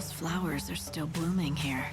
those flowers are still blooming here.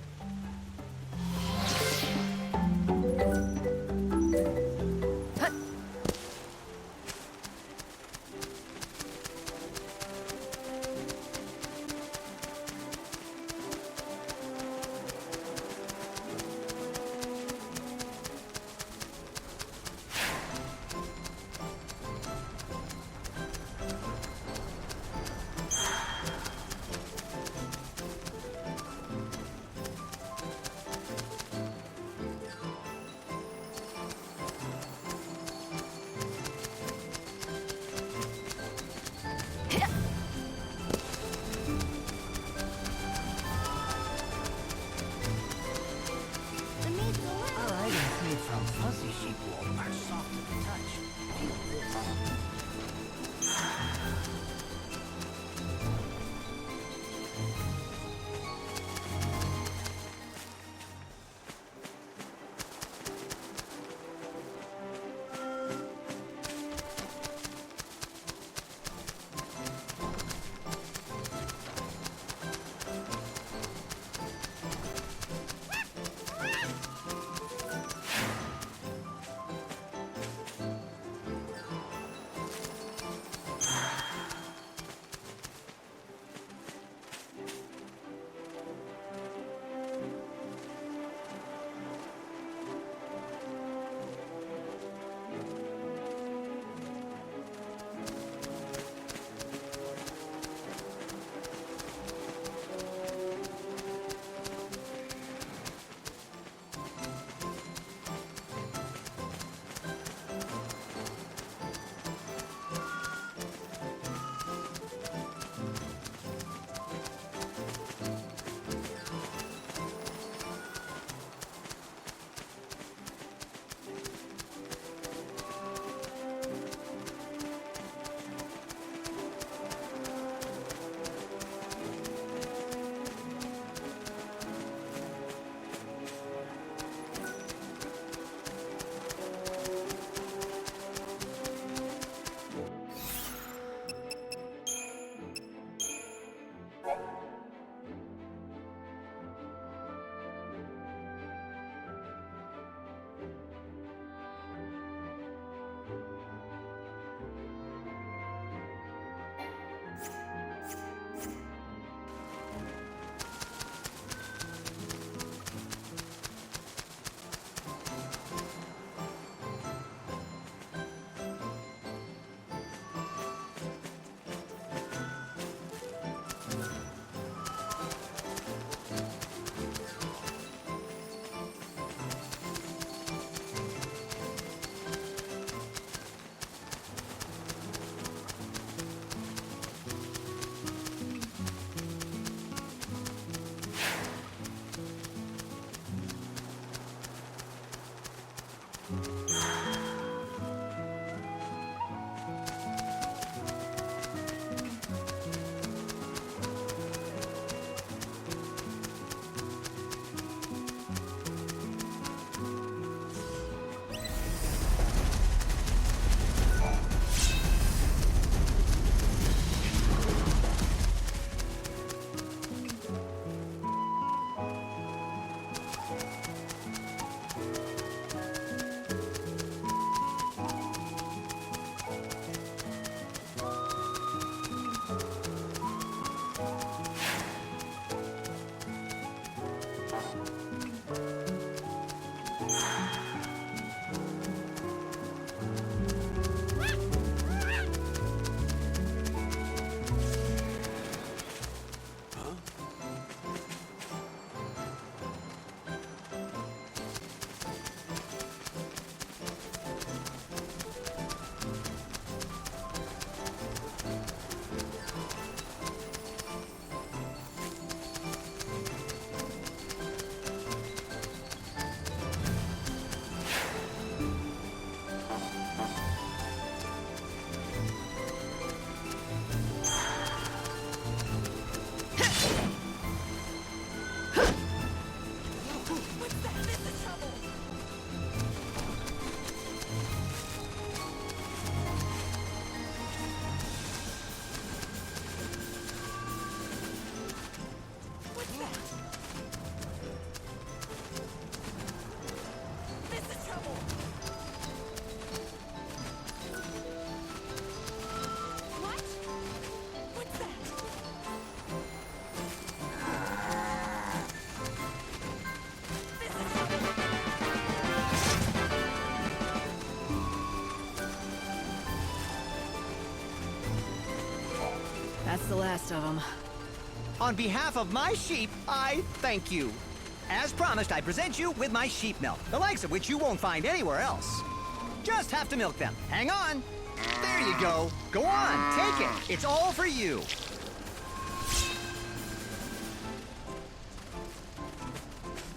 the last of them. On behalf of my sheep, I thank you. As promised, I present you with my sheep milk, the likes of which you won't find anywhere else. Just have to milk them. Hang on. There you go. Go on, take it. It's all for you.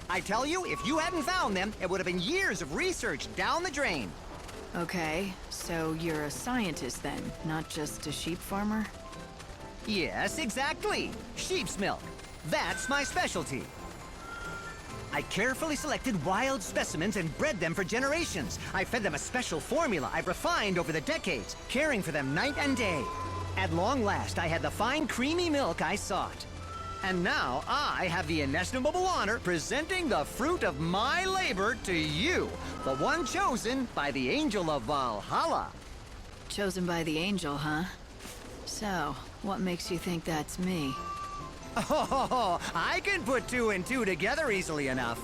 I tell you, if you hadn't found them, it would have been years of research down the drain. Okay, so you're a scientist then, not just a sheep farmer? Yes, exactly. Sheep's milk. That's my specialty. I carefully selected wild specimens and bred them for generations. I fed them a special formula I've refined over the decades, caring for them night and day. At long last, I had the fine, creamy milk I sought. And now I have the inestimable honor presenting the fruit of my labor to you, the one chosen by the Angel of Valhalla. Chosen by the angel, huh? So, what makes you think that's me? Oh, I can put two and two together easily enough.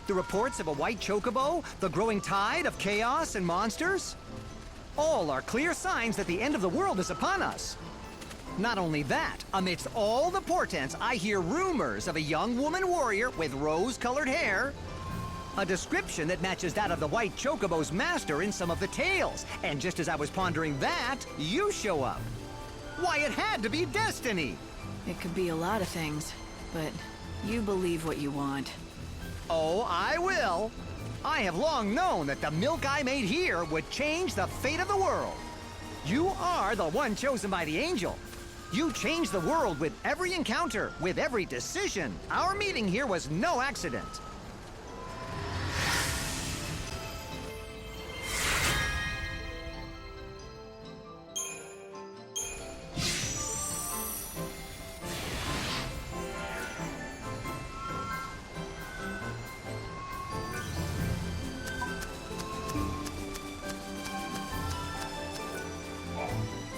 The reports of a white chocobo, the growing tide of chaos and monsters, all are clear signs that the end of the world is upon us. Not only that, amidst all the portents, I hear rumors of a young woman warrior with rose-colored hair, a description that matches that of the white chocobo's master in some of the tales. And just as I was pondering that, you show up. Why, it had to be destiny! It could be a lot of things, but you believe what you want. Oh, I will. I have long known that the milk I made here would change the fate of the world. You are the one chosen by the angel. You changed the world with every encounter, with every decision. Our meeting here was no accident.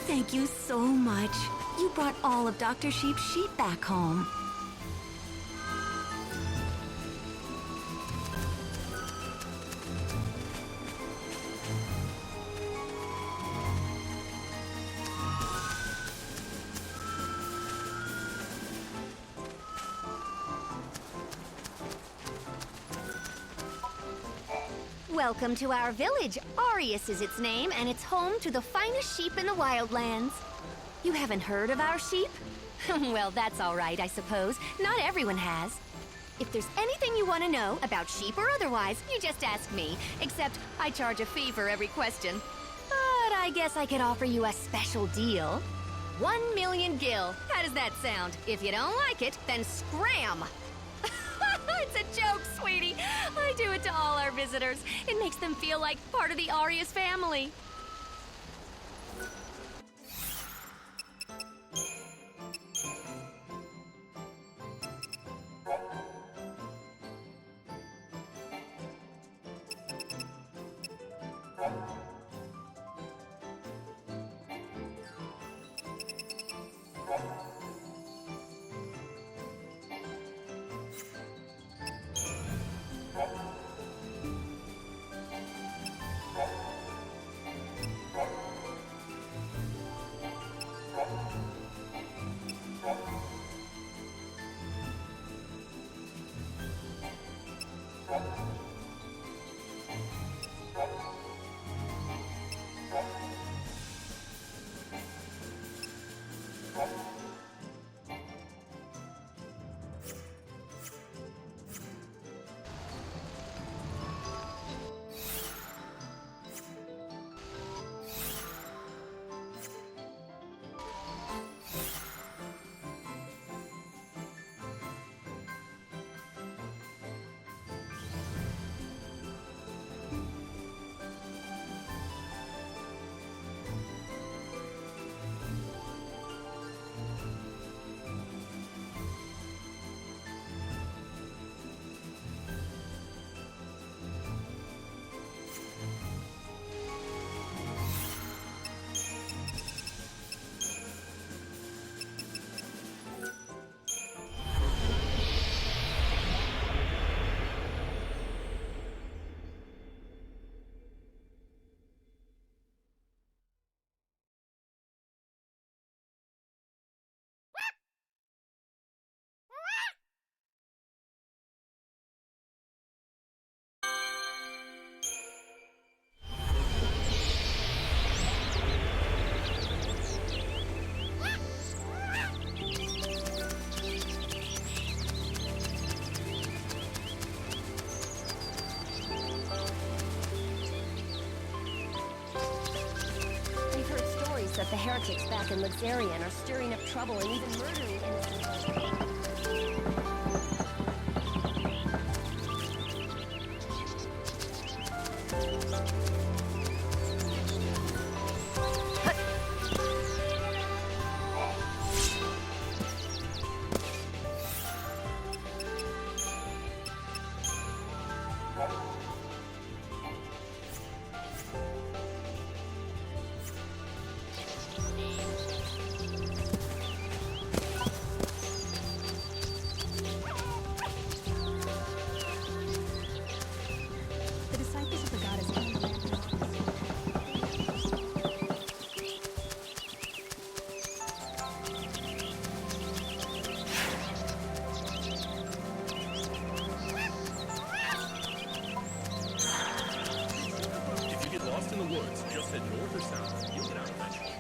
Thank you so much. You brought all of Dr. Sheep's sheep back home. Welcome to our village. Arius is its name, and it's home to the finest sheep in the wildlands. You haven't heard of our sheep? Well, that's all right, I suppose. Not everyone has. If there's anything you want to know, about sheep or otherwise, you just ask me. Except I charge a fee for every question. But I guess I could offer you a special deal. 1 million gil. How does that sound? If you don't like it, then scram! It's a joke, sweetie. I do it to all our visitors. It makes them feel like part of the Arius family. The heretics back in Luxarian are stirring up trouble and even murdering innocent. In the woods, just head north or south. You'll get out eventually.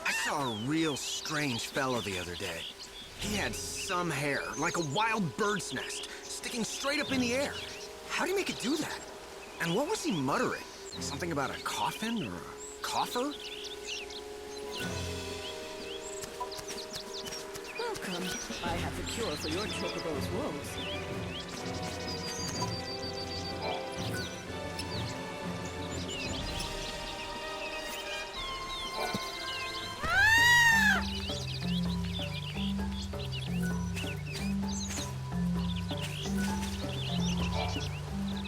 I saw a real strange fellow the other day. He had some hair, like a wild bird's nest, sticking straight up in the air. How do you make it do that? And what was he muttering? Something about a coffin or a coffer? Welcome. I have the cure for your chocobo's woes.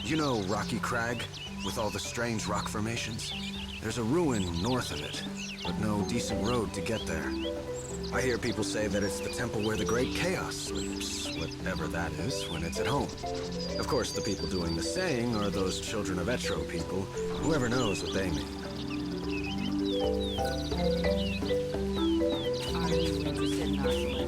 You know Rocky Crag, with all the strange rock formations? There's a ruin north of it, but no decent road to get there. I hear people say that it's the temple where the great chaos sleeps, whatever that is, when it's at home. Of course, the people doing the saying are those children of XIII people. Whoever knows what they mean. Are you interested in our legend?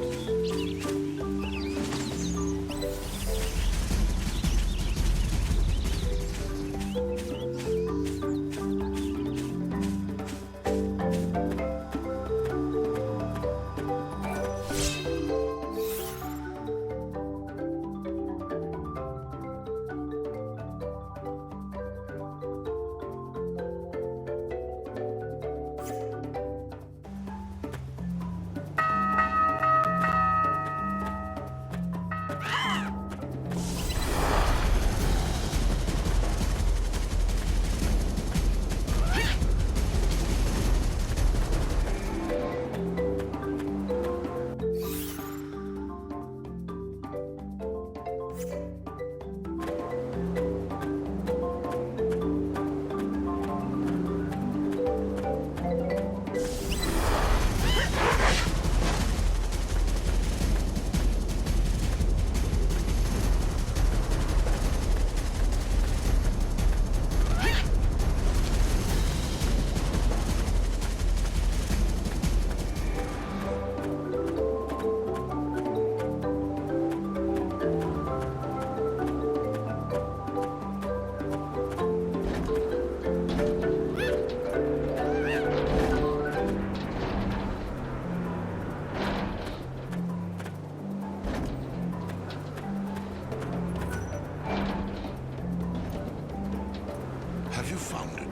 Have you found it?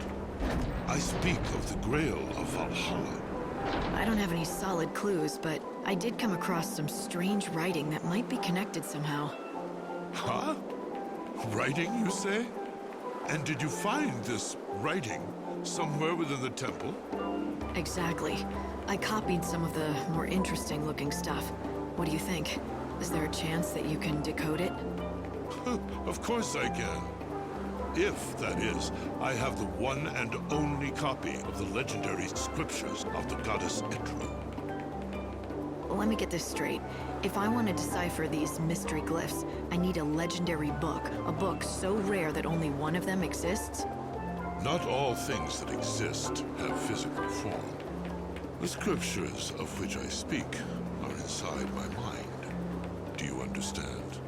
I speak of the Grail of Valhalla. I don't have any solid clues, but I did come across some strange writing that might be connected somehow. Huh? Writing, you say? And did you find this writing somewhere within the temple? Exactly. I copied some of the more interesting looking stuff. What do you think? Is there a chance that you can decode it? Of course I can. If, that is, I have the one and only copy of the legendary scriptures of the goddess XIII. Well, let me get this straight. If I want to decipher these mystery glyphs, I need a legendary book. A book so rare that only one of them exists? Not all things that exist have physical form. The scriptures of which I speak are inside my mind. Do you understand?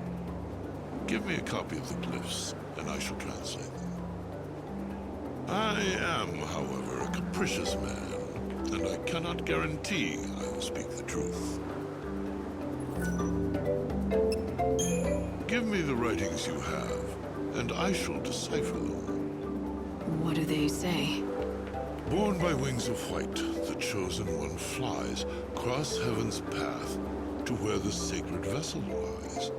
Give me a copy of the glyphs, and I shall translate them. I am, however, a capricious man, and I cannot guarantee I will speak the truth. Give me the writings you have, and I shall decipher them. What do they say? Born by wings of white, the chosen one flies across heaven's path to where the sacred vessel lies.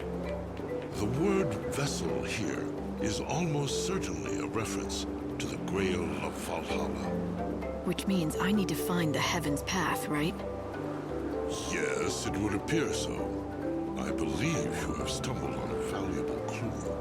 The word vessel here is almost certainly a reference to the Grail of Valhalla. Which means I need to find the Heaven's Path, right? Yes, it would appear so. I believe you have stumbled on a valuable clue.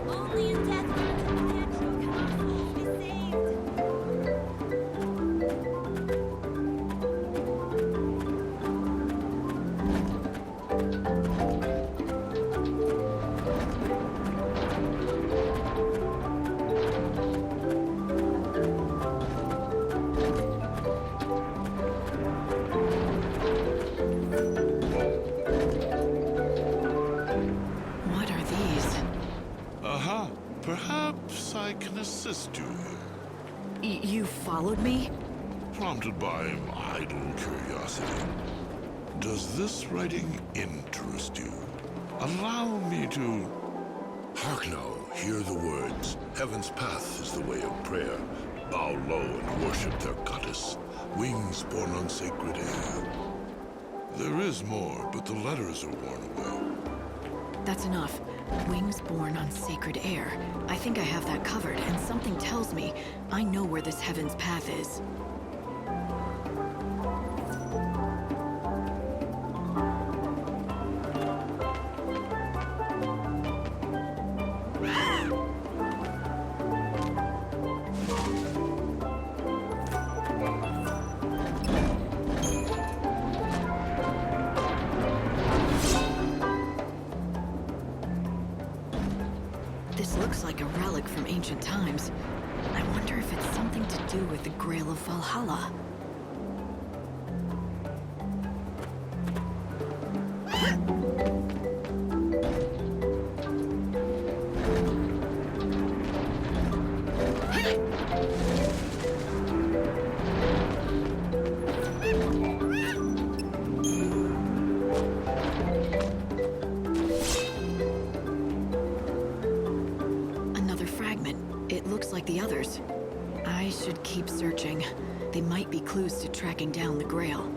Only in death can the true cosmos be saved. What are these? Aha! Perhaps I can assist you here. You followed me? Prompted by idle curiosity. Does this writing interest you? Allow me to... Hark now, hear the words. Heaven's path is the way of prayer. Bow low and worship their goddess. Wings born on sacred air. There is more, but the letters are worn away. That's enough. Wings born on sacred air. I think I have that covered, and something tells me I know where this Heaven's Path is. This looks like a relic from ancient times. I wonder if it's something to do with the Grail of Valhalla. Another fragment. It looks like the others. I should keep searching. They might be clues to tracking down the Grail.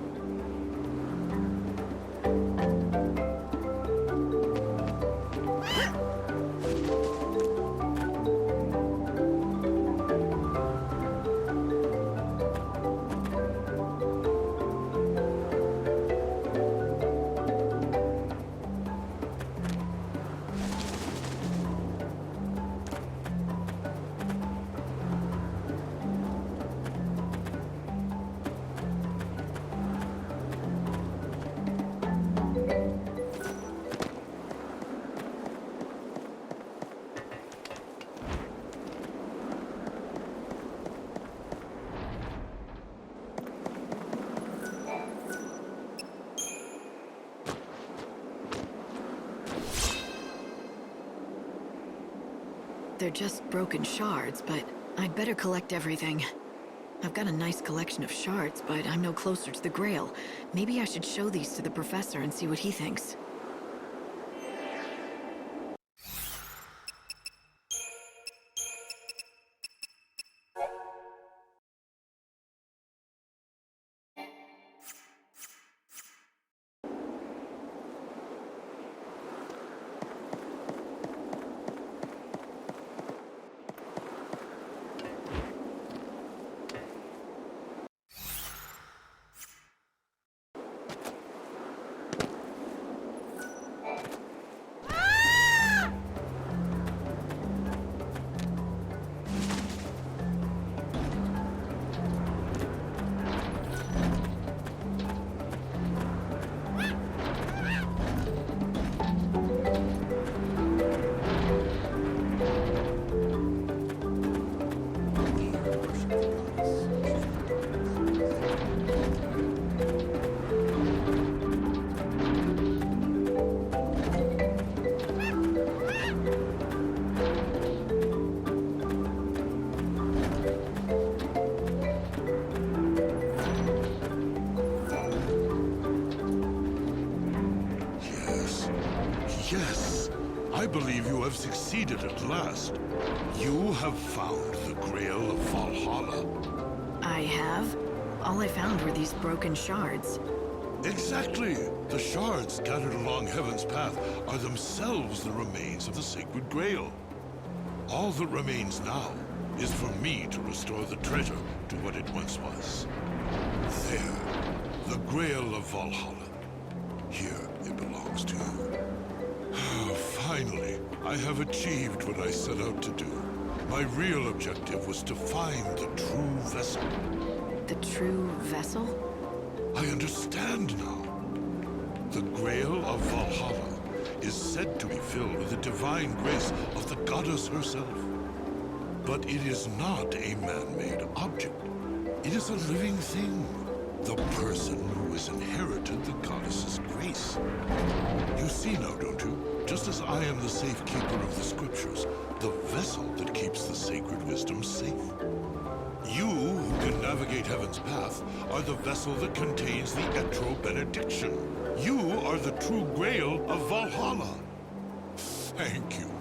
They're just broken shards, but I'd better collect everything. I've got a nice collection of shards, but I'm no closer to the Grail. Maybe I should show these to the professor and see what he thinks. Yes, I believe you have succeeded at last. You have found the Grail of Valhalla. I have? All I found were these broken shards. Exactly! The shards scattered along Heaven's path are themselves the remains of the Sacred Grail. All that remains now is for me to restore the treasure to what it once was. There, the Grail of Valhalla. Here it belongs to you. Finally, I have achieved what I set out to do. My real objective was to find the true vessel. The true vessel? I understand now. The Grail of Valhalla is said to be filled with the divine grace of the goddess herself. But it is not a man-made object. It is a living thing. The person who has inherited the goddess's grace. You see now, don't you? Just as I am the safekeeper of the scriptures, the vessel that keeps the sacred wisdom safe. You, who can navigate Heaven's path, are the vessel that contains the Etro benediction. You are the true Grail of Valhalla. Thank you.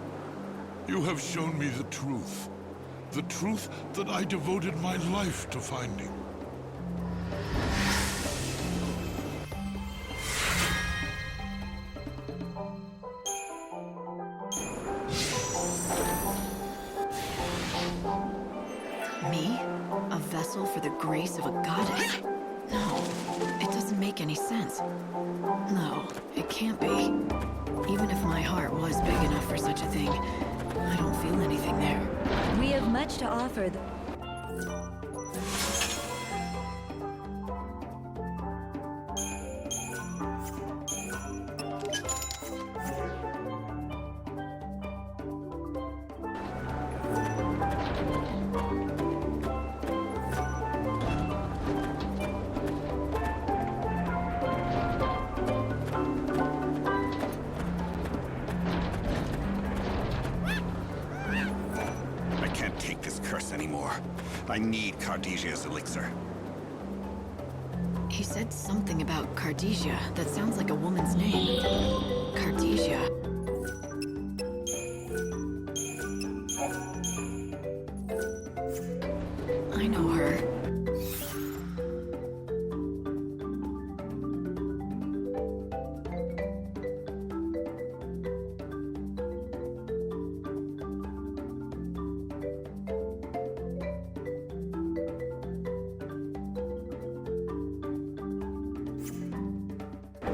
You have shown me the truth. The truth that I devoted my life to finding. Me? A vessel for the grace of a goddess? No, it doesn't make any sense. No, it can't be. Even if my heart was big enough for such a thing, I don't feel anything there. We have much to offer. I need Cardesia's elixir. He said something about Cardesia. That sounds like a woman's name. Cardesia. I know her.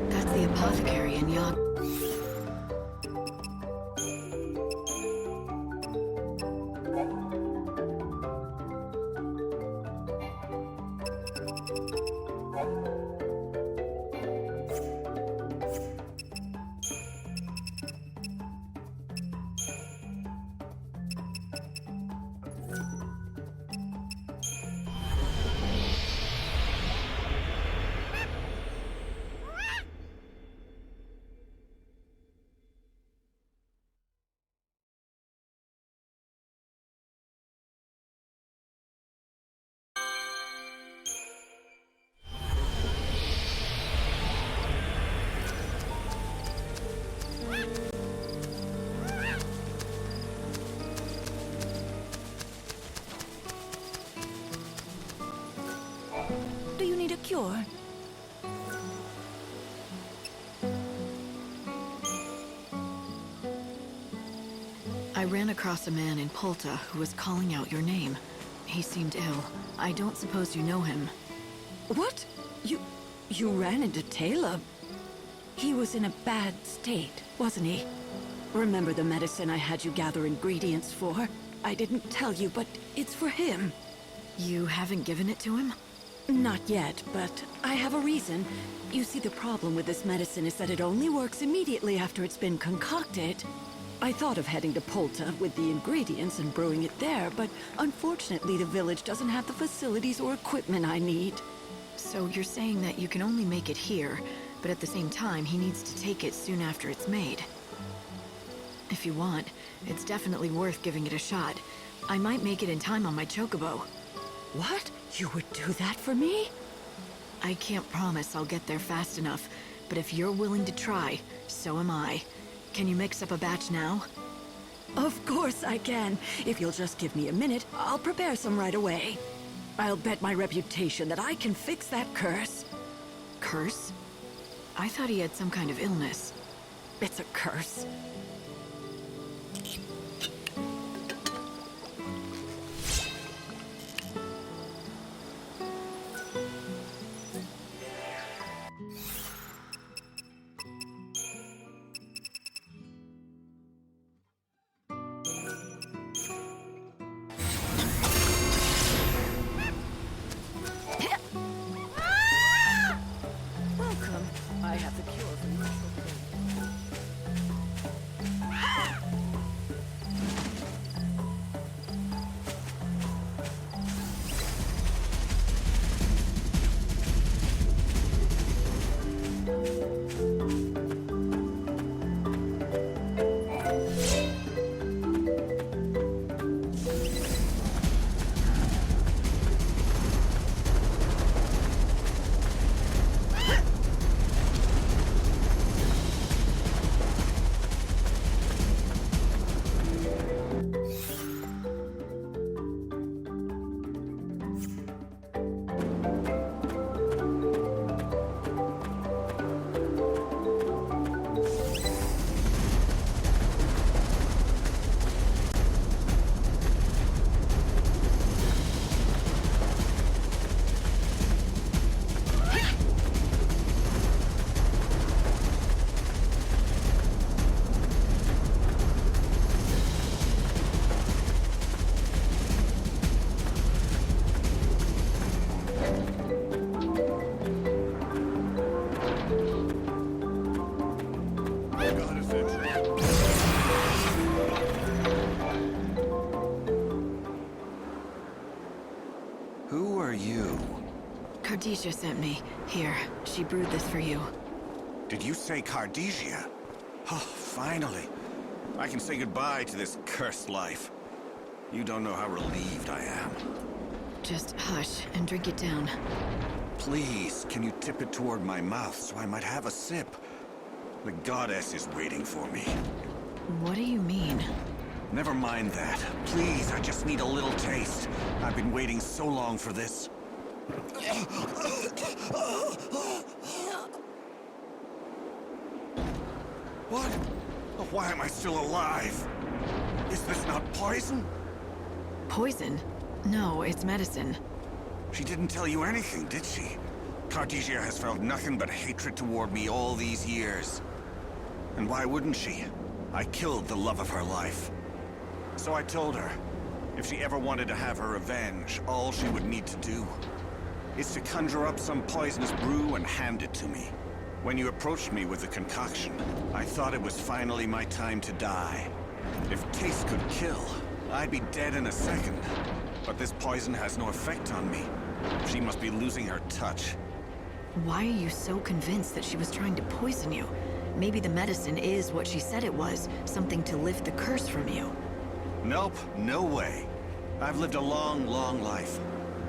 That's the apothecary in Yog. Do you need a cure? I ran across a man in Polta who was calling out your name. He seemed ill. I don't suppose you know him. What? You ran into Taylor? He was in a bad state, wasn't he? Remember the medicine I had you gather ingredients for? I didn't tell you, but it's for him. You haven't given it to him? Not yet, but I have a reason. You see, the problem with this medicine is that it only works immediately after it's been concocted. I thought of heading to Polta with the ingredients and brewing it there, but unfortunately the village doesn't have the facilities or equipment I need. So you're saying that you can only make it here, but at the same time he needs to take it soon after it's made. If you want, it's definitely worth giving it a shot. I might make it in time on my chocobo. What? You would do that for me? I can't promise I'll get there fast enough, but if you're willing to try, so am I. Can you mix up a batch now? Of course I can. If you'll just give me a minute, I'll prepare some right away. I'll bet my reputation that I can fix that curse. Curse? I thought he had some kind of illness. It's a curse. Welcome. I have the cure for your Who are you? Cardesia sent me. Here, she brewed this for you. Did you say Cardesia? Oh, finally. I can say goodbye to this cursed life. You don't know how relieved I am. Just hush and drink it down. Please, can you tip it toward my mouth so I might have a sip? The goddess is waiting for me. What do you mean? Never mind that. Please, I just need a little taste. I've been waiting so long for this. What? Oh, why am I still alive? Is this not poison? Poison? No, it's medicine. She didn't tell you anything, did she? Cardesia has felt nothing but hatred toward me all these years. And why wouldn't she? I killed the love of her life. So I told her, if she ever wanted to have her revenge, all she would need to do is to conjure up some poisonous brew and hand it to me. When you approached me with the concoction, I thought it was finally my time to die. If taste could kill, I'd be dead in a second. But this poison has no effect on me. She must be losing her touch. Why are you so convinced that she was trying to poison you? Maybe the medicine is what she said it was, something to lift the curse from you. Nope, no way. I've lived a long, long life.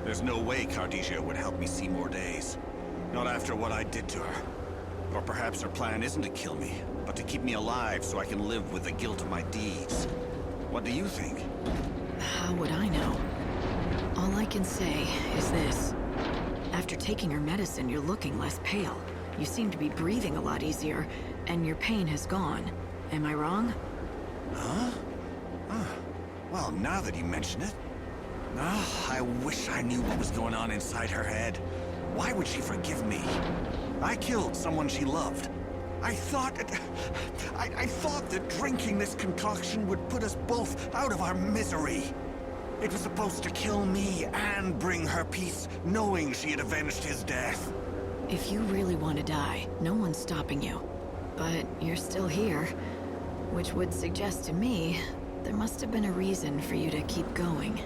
There's no way Cardesia would help me see more days. Not after what I did to her. Or perhaps her plan isn't to kill me, but to keep me alive so I can live with the guilt of my deeds. What do you think? How would I know? All I can say is this. After taking her medicine, you're looking less pale. You seem to be breathing a lot easier, and your pain has gone. Am I wrong? Huh? Well, now that you mention it... I wish I knew what was going on inside her head. Why would she forgive me? I killed someone she loved. I thought that drinking this concoction would put us both out of our misery. It was supposed to kill me and bring her peace, knowing she had avenged his death. If you really want to die, no one's stopping you. But you're still here, which would suggest to me there must have been a reason for you to keep going.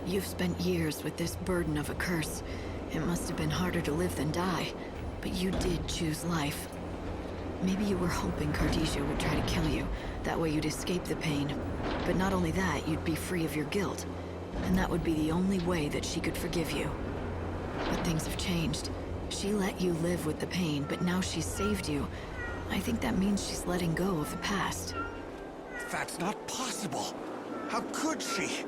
You've spent years with this burden of a curse. It must have been harder to live than die, but you did choose life. Maybe you were hoping Cardesia would try to kill you. That way you'd escape the pain. But not only that, you'd be free of your guilt. And that would be the only way that she could forgive you. But things have changed. She let you live with the pain, but now she's saved you. I think that means she's letting go of the past. That's not possible. How could she?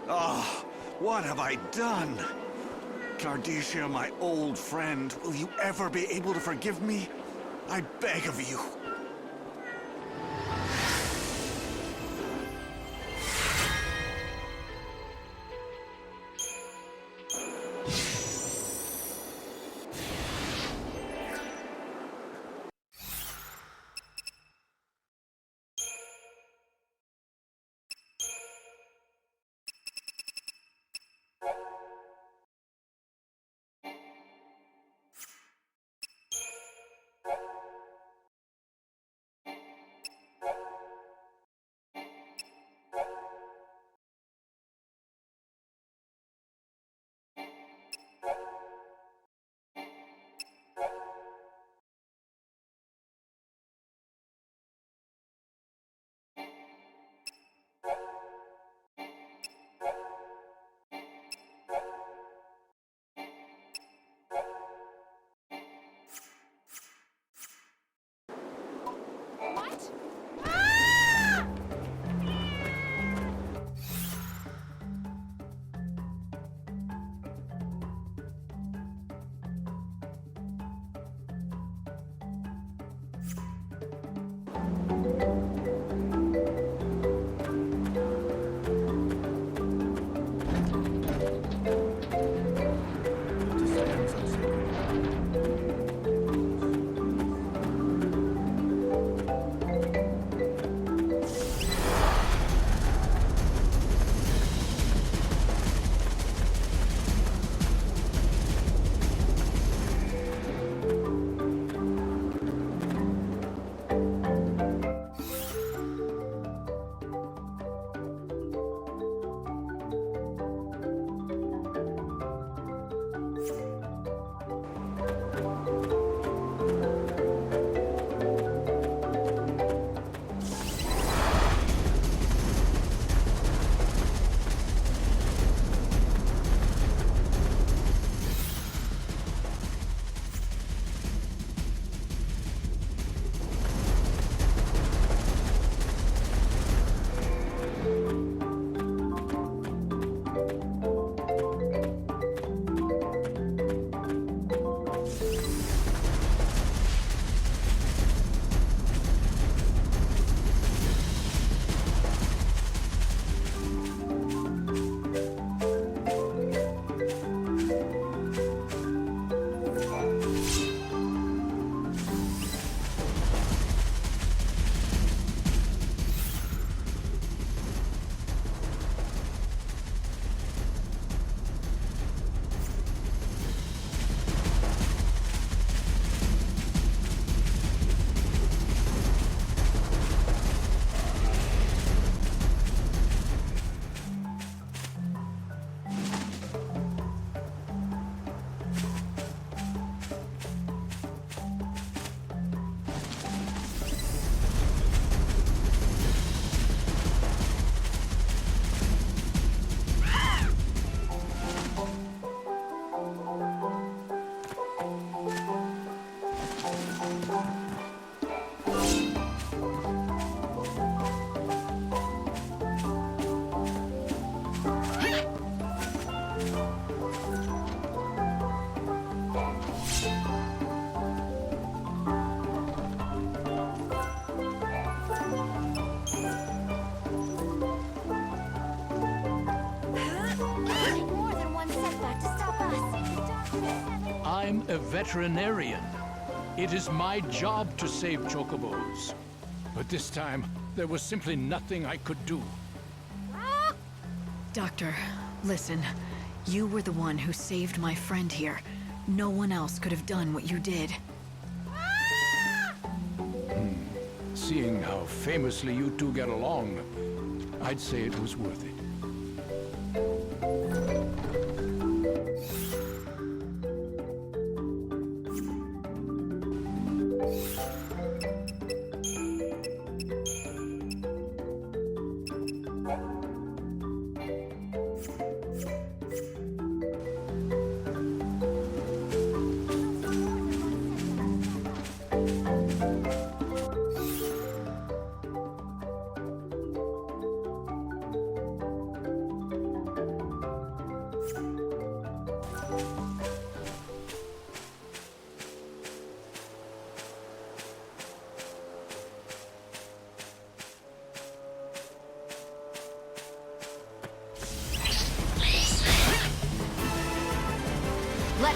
Oh, what have I done? Cardesia, my old friend, will you ever be able to forgive me? I beg of you. I'm a veterinarian. It is my job to save chocobos. But this time, there was simply nothing I could do. Doctor, listen. You were the one who saved my friend here. No one else could have done what you did. Seeing how famously you two get along, I'd say it was worth it.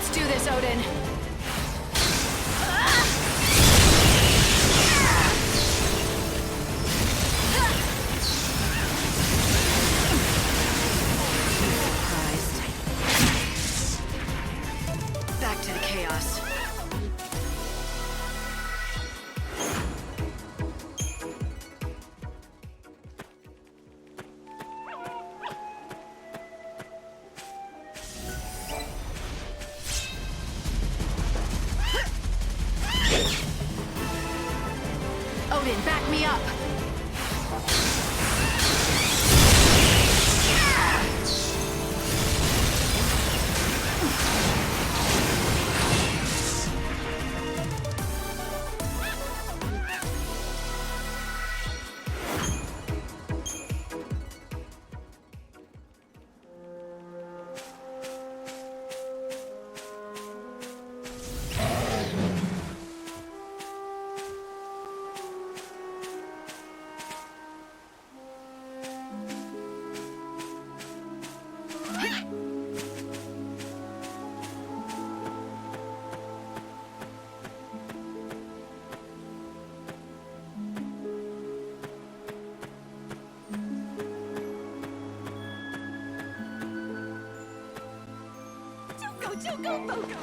Let's do this, Odin. Back to the chaos. Odin, back me up!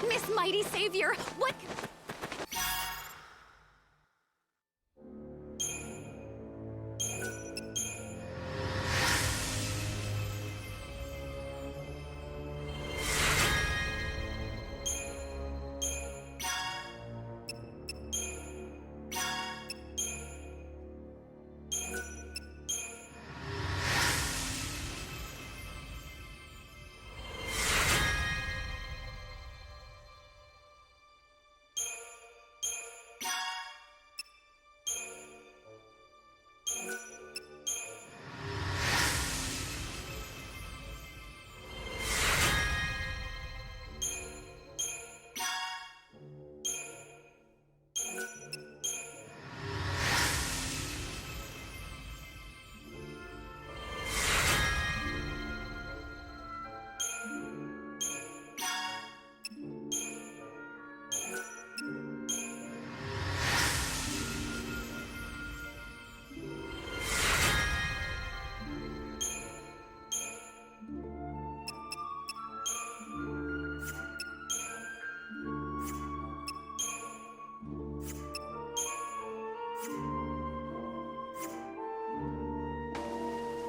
Miss Mighty Savior, what?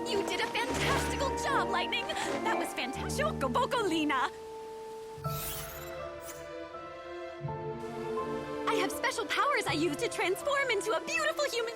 You did a fantastical job, Lightning! That was fantastic! Chocobocolina! I have special powers I use to transform into a beautiful human...